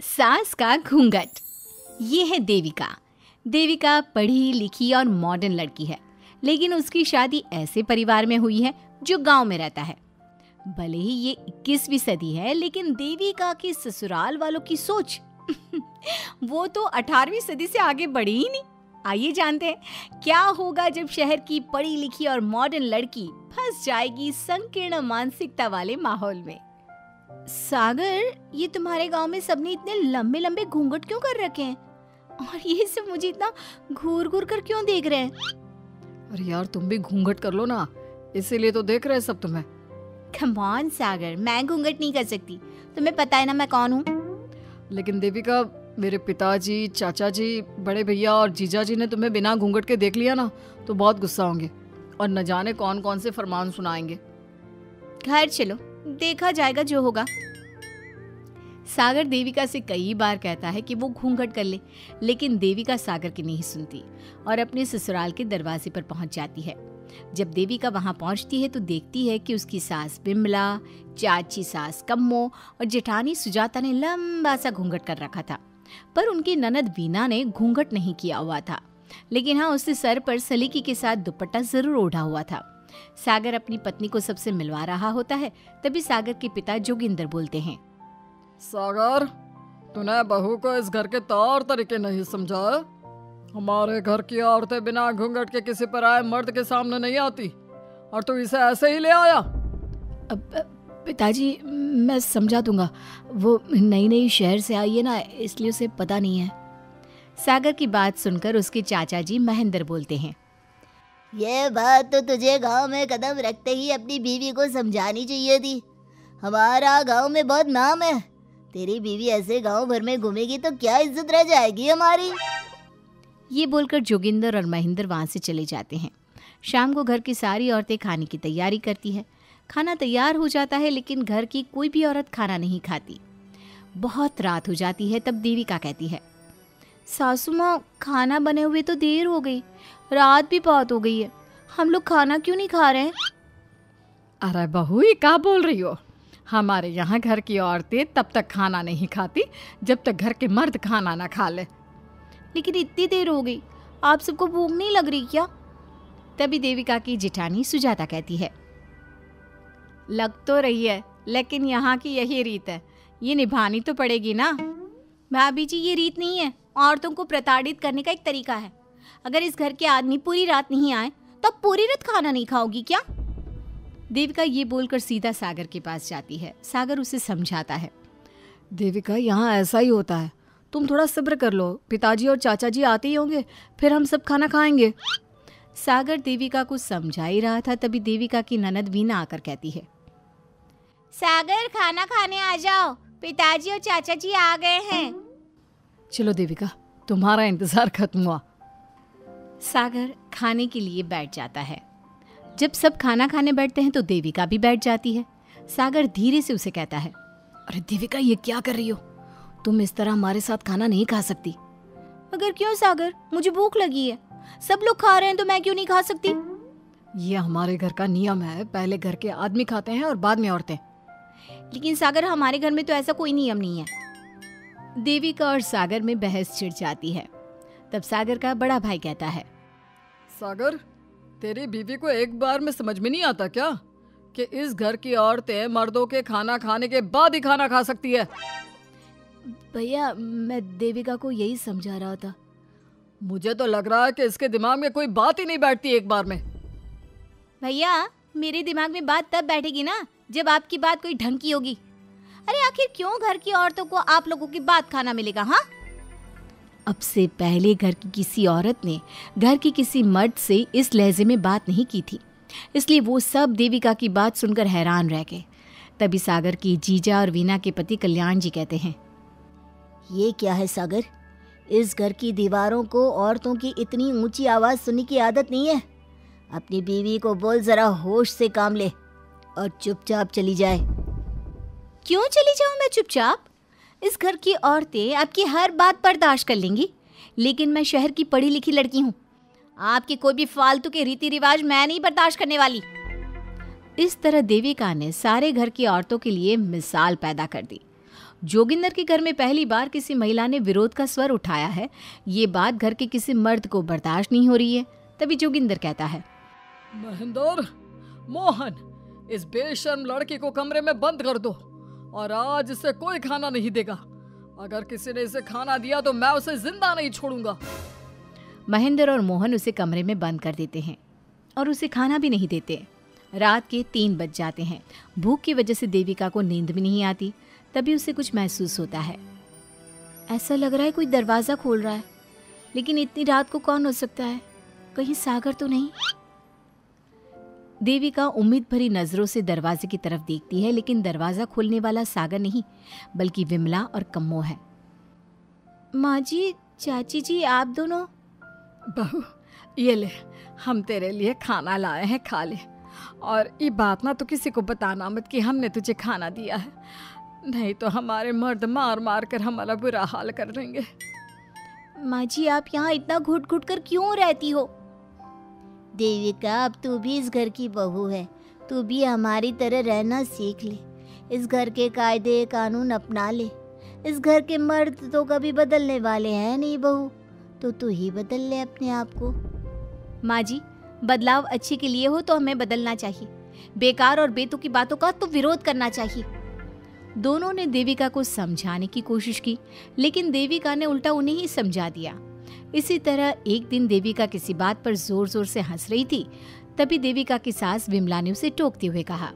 सास का घूंघट। ये है देविका। देविका पढ़ी लिखी और मॉडर्न लड़की है, लेकिन उसकी शादी ऐसे परिवार में हुई है जो गांव में रहता है। भले ही ये 21वीं सदी है, लेकिन देविका की ससुराल वालों की सोच वो तो 18वीं सदी से आगे बढ़ी ही नहीं। आइए जानते हैं क्या होगा जब शहर की पढ़ी लिखी और मॉडर्न लड़की फंस जाएगी संकीर्ण मानसिकता वाले माहौल में। सागर, ये तुम्हारे गांव में सबने इतने लंबे लंबे घूंघट क्यों कर रखे हैं? और ये सब मुझे इतना घूर घूर कर क्यों देख रहे हैं? अरे यार, तुम भी घूंघट कर लो ना, इसीलिए तो देख रहे हैं सब तुम्हें। कम ऑन सागर, मैं घूंघट नहीं कर सकती। तुम्हें पता है ना मैं कौन हूँ। लेकिन देविका, मेरे पिताजी, चाचा जी, बड़े भैया और जीजा जी ने तुम्हें बिना घूंघट के देख लिया ना तो बहुत गुस्सा होंगे और न जाने कौन कौन से फरमान सुनाएंगे। घर चलो, देखा जाएगा जो होगा। सागर देविका से कई बार कहता है कि वो घूंघट कर ले, लेकिन देविका सागर की नहीं सुनती और अपने ससुराल के दरवाजे पर पहुंच जाती है। जब देविका वहां पहुंचती है तो देखती है कि उसकी सास बिमला, चाची सास कम्मो और जेठानी सुजाता ने लंबा सा घूंघट कर रखा था, पर उनकी ननद वीना ने घूंघट नहीं किया हुआ था। लेकिन हाँ, उसने सर पर सलीकी के साथ दुपट्टा जरूर ओढ़ा हुआ था। सागर अपनी पत्नी को सबसे मिलवा रहा होता है, तभी सागर के पिता जोगिंदर बोलते हैं, सागर, तूने बहू को इस घर के तौर तरीके नहीं समझा। हमारे घर की औरतें बिना घूंघट के किसी पर आए मर्द के सामने नहीं आती और तू इसे ऐसे ही ले आया। पिताजी, मैं समझा दूंगा। वो नई नई शहर से आई है ना, इसलिए उसे पता नहीं है। सागर की बात सुनकर उसके चाचा जी महेंद्र बोलते हैं, ये बात तो तुझे गांव में कदम रखते ही अपनी बीवी को समझानी चाहिए थी। हमारा गांव में बहुत नाम है। तेरी बीवी ऐसे गांव भर में घूमेगी तो क्या इज्जत रह जाएगी हमारी। ये बोलकर जोगिंदर और महेंद्र वहां से चले जाते हैं। शाम को घर की सारी औरतें खाने की तैयारी करती है। खाना तैयार हो जाता है, लेकिन घर की कोई भी औरत खाना नहीं खाती। बहुत रात हो जाती है, तब देविका कहती है, सासू माँ, खाना बने हुए तो देर हो गई, रात भी बहुत हो गई है, हम लोग खाना क्यों नहीं खा रहे हैं? अरे बहू, ये क्या बोल रही हो? हमारे यहाँ घर की औरतें तब तक खाना नहीं खाती जब तक घर के मर्द खाना ना खा ले। लेकिन इतनी देर हो गई, आप सबको भूख नहीं लग रही क्या? तभी देविका की जेठानी सुजाता कहती है, लग तो रही है, लेकिन यहाँ की यही रीत है, ये निभानी तो पड़ेगी ना। भाभी जी, ये रीत नहीं है, औरतों को प्रताड़ित करने का एक तरीका है। अगर इस घर के आदमी पूरी रात नहीं आए तो आप पूरी रात खाना नहीं खाओगी क्या? देविका ये बोलकर सीधा सागर के पास जाती है। सागर उसे समझाता है, देविका, यहाँ ऐसा ही होता है, तुम थोड़ा सब्र कर लो, पिताजी और चाचा जी आते ही होंगे, फिर हम सब खाना खाएंगे। सागर देविका को समझा ही रहा था, तभी देविका की ननद वीना आकर कहती है, सागर, खाना खाने आ जाओ, पिताजी और चाचा जी आ गए हैं। चलो देविका, तुम्हारा इंतजार खत्म हुआ। सागर खाने के लिए बैठ जाता है। जब सब खाना खाने बैठते हैं तो देविका भी बैठ जाती है। सागर धीरे से उसे कहता है, अरे देविका, ये क्या कर रही हो? तुम इस तरह हमारे साथ खाना नहीं खा सकती। मगर क्यों सागर, मुझे भूख लगी है, सब लोग खा रहे हैं तो मैं क्यों नहीं खा सकती? ये हमारे घर का नियम है, पहले घर के आदमी खाते हैं और बाद में औरतें। लेकिन सागर, हमारे घर में तो ऐसा कोई नियम नहीं है। देविका और सागर में बहस छिड़ जाती है। तब सागर का बड़ा भाई कहता है, सागर, तेरी बीवी को एक बार में समझ में नहीं आता क्या कि इस घर की औरतें मर्दों के खाना खाने के बाद ही खाना खा सकती है? भैया, मैं देविका को यही समझा रहा था। मुझे तो लग रहा है कि इसके दिमाग में कोई बात ही नहीं बैठती एक बार में। भैया, मेरे दिमाग में बात तब बैठेगी ना जब आपकी बात कोई ढंग की होगी। अरे आखिर क्यों घर की औरतों को आप लोगों की बात खाना मिलेगा? हाँ, अब से पहले घर की किसी औरत ने घर की किसी मर्द से इस लहजे में बात नहीं की थी, इसलिए वो सब देविका की बात सुनकर हैरान रह गए। तभी सागर की जीजा और वीना के पति कल्याण जी कहते हैं, ये क्या है सागर, इस घर की दीवारों को औरतों की इतनी ऊंची आवाज सुनने की आदत नहीं है। अपनी बीवी को बोल जरा होश से काम ले और चुपचाप चली जाए। क्यों चली जाऊं मैं चुपचाप? इस घर की औरतें आपकी हर बात बर्दाश्त कर लेंगी, लेकिन मैं शहर की पढ़ी लिखी लड़की हूँ। आपके कोई भी फालतू के रीति रिवाज मैं नहीं बर्दाश्त करने वाली। इस तरह देविका ने सारे घर की औरतों के लिए मिसाल पैदा कर दी। जोगिंदर के घर में पहली बार किसी महिला ने विरोध का स्वर उठाया है। ये बात घर के किसी मर्द को बर्दाश्त नहीं हो रही है। तभी जोगिंदर कहता है, महेंद्र, मोहन, इस बेशर्म लड़की को कमरे में बंद कर दो और आज इसे कोई खाना नहीं देगा। अगर किसी ने इसे खाना दिया तो मैं उसे जिंदा नहीं छोड़ूंगा। महेंद्र और मोहन उसे कमरे में बंद कर देते हैं और उसे खाना भी नहीं देते। रात के 3 बज जाते हैं। भूख की वजह से देविका को नींद भी नहीं आती। तभी उसे कुछ महसूस होता है। ऐसा लग रहा है कोई दरवाज़ा खोल रहा है, लेकिन इतनी रात को कौन हो सकता है? कहीं सागर तो नहीं? देविका उम्मीद भरी नजरों से दरवाजे की तरफ देखती है, लेकिन दरवाजा खोलने वाला सागर नहीं बल्कि विमला और कम्मो है। माँ जी, चाची जी, आप दोनों? बहू, ये ले, हम तेरे लिए खाना लाए हैं, खा ले। और ये बात ना तो किसी को बताना मत कि हमने तुझे खाना दिया है, नहीं तो हमारे मर्द मार मार कर हमारा बुरा हाल कर देंगे। माँ जी, आप यहाँ इतना घुट घुट कर क्यों रहती हो? देविका, अब तू भी इस घर की बहू है, तू भी हमारी तरह रहना सीख ले। इस घर के कायदे कानून अपना ले। इस घर के मर्द तो कभी बदलने वाले हैं नहीं बहू, तो तू ही बदल ले अपने आप को। माँ जी, बदलाव अच्छे के लिए हो तो हमें बदलना चाहिए। बेकार और बेतुकी बातों का तो विरोध करना चाहिए। दोनों ने देविका को समझाने की कोशिश की, लेकिन देविका ने उल्टा उन्हें ही समझा दिया। इसी तरह एक दिन देविका किसी बात पर जोर जोर से हंस रही थी। तभी देविका की सास विमला ने उसे टोकते हुए कहा,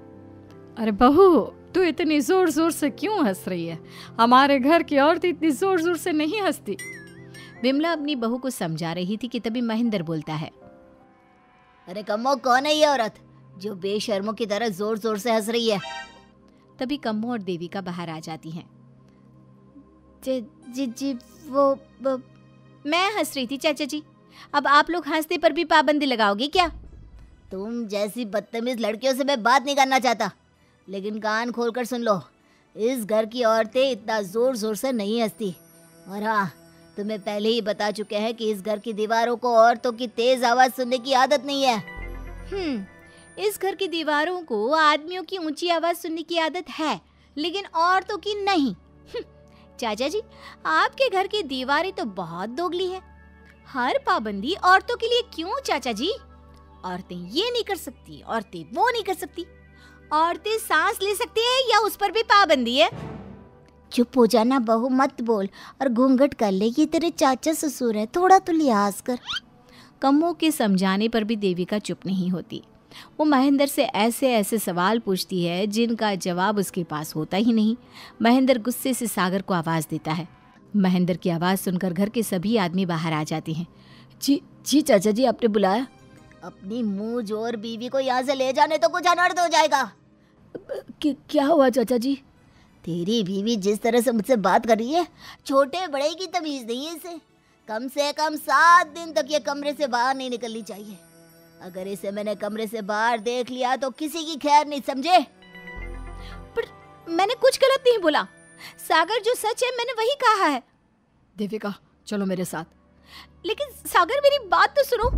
अरे बहू, तू इतनी जोर जोर से क्यों हंस रही है? हमारे घर की औरत इतनी जोर जोर से नहीं हंसती। विमला अपनी बहू को समझा रही थी कि तभी महेंद्र बोलता है, अरे कम्मो, कौन है ये औरत जो बेशर्मों की तरह जोर जोर से हंस रही है? तभी कम्मो और देविका बाहर आ जाती हैं। जी वो मैं हंस रही थी चाचा जी। अब आप लोग हंसने पर भी पाबंदी लगाओगे क्या? तुम जैसी बदतमीज लड़कियों से मैं बात नहीं करना चाहता, लेकिन कान खोलकर सुन लो, इस घर की औरतें इतना जोर जोर से नहीं हंसती। और हाँ, तुम्हें पहले ही बता चुके हैं कि इस घर की दीवारों को औरतों की तेज आवाज सुनने की आदत नहीं है। इस घर की दीवारों को आदमियों की ऊंची आवाज सुनने की आदत है, लेकिन औरतों की नहीं। चाचा जी, आपके घर की दीवारें तो बहुत दोगली है। हर पाबंदी औरतों के लिए क्यों चाचा जी? औरतें ये नहीं कर सकती, औरतें वो नहीं कर सकती। औरतें सांस ले सकती है या उस पर भी पाबंदी है? चुप हो जाना बहू, मत बोल और घूंघट कर ले। ये तेरे चाचा ससुर है, थोड़ा तो लिहाज कर। कम्मो के समझाने पर भी देविका चुप नहीं होती। वो महेंद्र से ऐसे ऐसे सवाल पूछती है जिनका जवाब उसके पास होता ही नहीं। महेंद्र गुस्से से सागर को आवाज़ देता है। महेंद्र की आवाज़ सुनकर घर के सभी आदमी बाहर आ जाते हैं। जी चाचा जी, आपने बुलाया? अपनी मुंह जोर बीवी को यहाँ से ले जाने तो कुछ अनर्थ हो जाएगा। क्या हुआ चाचा जी? तेरी बीवी जिस तरह से मुझसे बात कर रही है, छोटे बड़े की तमीज नहीं है इसे। कम से कम 7 दिन तक ये कमरे से बाहर नहीं निकलनी चाहिए। अगर इसे मैंने कमरे से बाहर देख लिया तो किसी की खैर नहीं, समझे? पर मैंने कुछ गलत नहीं बोला। सागर, जो सच है मैंने वही कहा है। देविका, चलो मेरे साथ। लेकिन सागर, मेरी बात तो सुनो।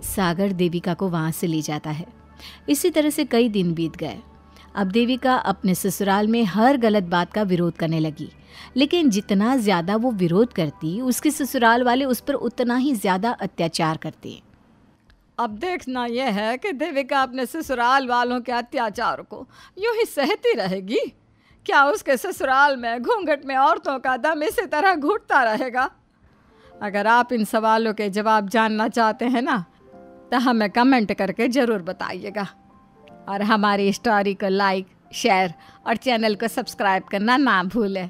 सागर देविका को वहां से ले जाता है। इसी तरह से कई दिन बीत गए। अब देविका अपने ससुराल में हर गलत बात का विरोध करने लगी, लेकिन जितना ज्यादा वो विरोध करती, उसके ससुराल वाले उस पर उतना ही ज्यादा अत्याचार करते। अब देखना यह है कि देविका अपने ससुराल वालों के अत्याचार को यूं ही सहती रहेगी। क्या उसके ससुराल में घूंघट में औरतों का दम इसी तरह घुटता रहेगा? अगर आप इन सवालों के जवाब जानना चाहते हैं ना, तो हमें कमेंट करके ज़रूर बताइएगा। और हमारी स्टोरी को लाइक, शेयर और चैनल को सब्सक्राइब करना ना भूलें।